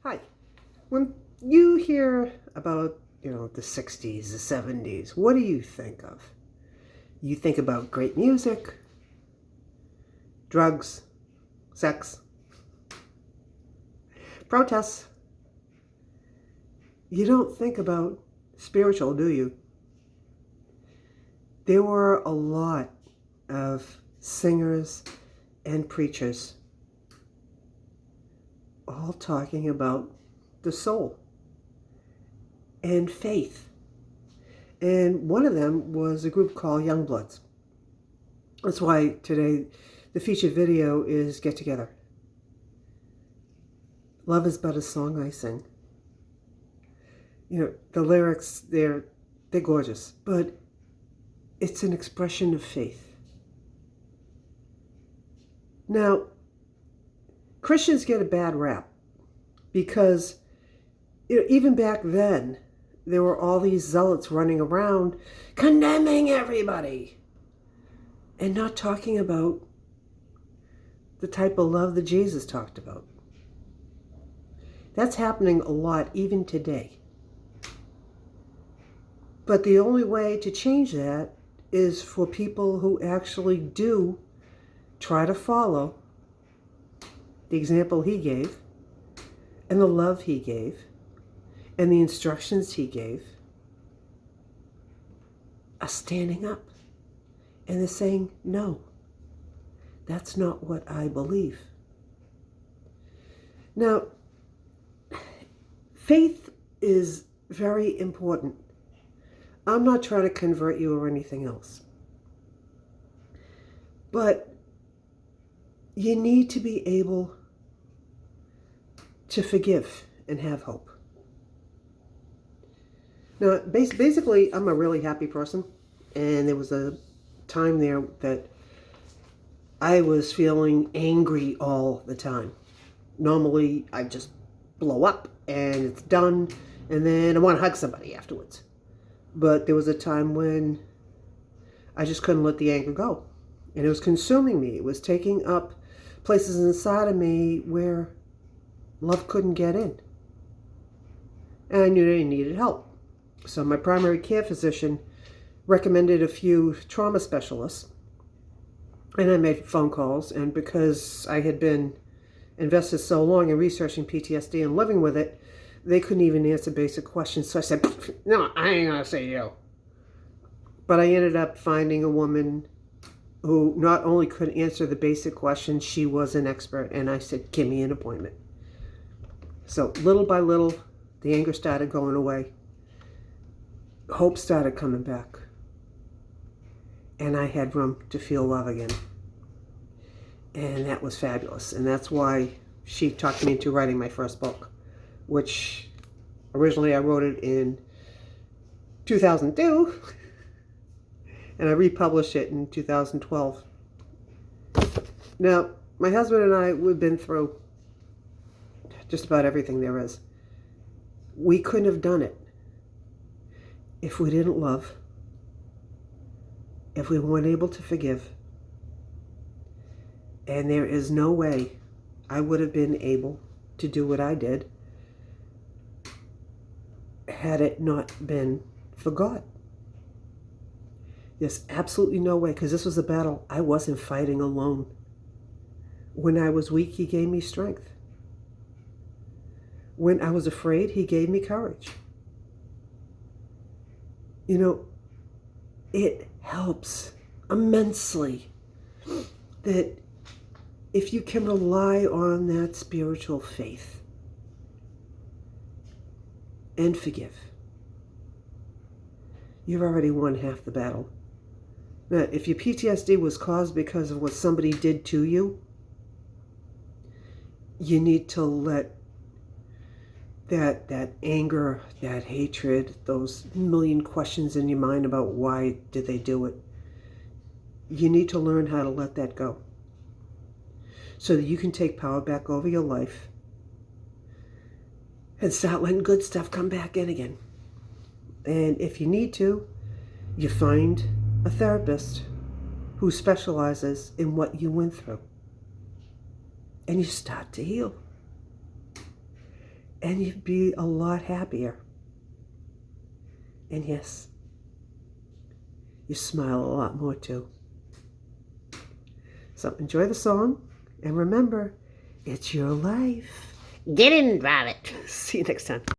Hi. When you hear about, the 60s, the 70s, what do you think of? You think about great music, drugs, sex, protests. You don't think about spiritual, do you? There were a lot of singers and preachers all talking about the soul and faith. And one of them was a group called Youngbloods. That's why today the featured video is Get Together. Love is but a song I sing. The lyrics, they're gorgeous, but it's an expression of faith. Now, Christians get a bad rap because even back then, there were all these zealots running around condemning everybody and not talking about the type of love that Jesus talked about. That's happening a lot even today. But the only way to change that is for people who actually do try to follow the example he gave and the love he gave and the instructions he gave are standing up and they're saying, no, that's not what I believe. Now, faith is very important. I'm not trying to convert you or anything else. But you need to be able to forgive and have hope. Now, basically, I'm a really happy person. And there was a time there that I was feeling angry all the time. Normally, I just blow up and it's done. And then I want to hug somebody afterwards. But there was a time when I just couldn't let the anger go. And it was consuming me. It was taking up places inside of me where love couldn't get in. And I knew they needed help. So my primary care physician recommended a few trauma specialists. And I made phone calls. And because I had been invested so long in researching PTSD and living with it, they couldn't even answer basic questions. So I said, no, I ain't going to say you. But I ended up finding a woman who not only could answer the basic questions, she was an expert. And I said, give me an appointment. So little by little, the anger started going away. Hope started coming back. And I had room to feel love again. And that was fabulous. And that's why she talked me into writing my first book, which originally I wrote it in 2002. And I republished it in 2012. Now, my husband and I, we've been through just about everything there is. We couldn't have done it if we didn't love, if we weren't able to forgive. And there is no way I would have been able to do what I did had it not been for God. There's absolutely no way, because this was a battle I wasn't fighting alone. When I was weak, he gave me strength. When I was afraid, he gave me courage. It helps immensely that if you can rely on that spiritual faith and forgive, you've already won half the battle. Now, if your PTSD was caused because of what somebody did to you, you need to let that anger, that hatred, those million questions in your mind about why did they do it, you need to learn how to let that go so that you can take power back over your life and start letting good stuff come back in again. And if you need to, you find a therapist who specializes in what you went through. And you start to heal. and you'd be a lot happier. And yes, you smile a lot more too. So enjoy the song, and remember, it's your life. Get in, Rabbit. See you next time.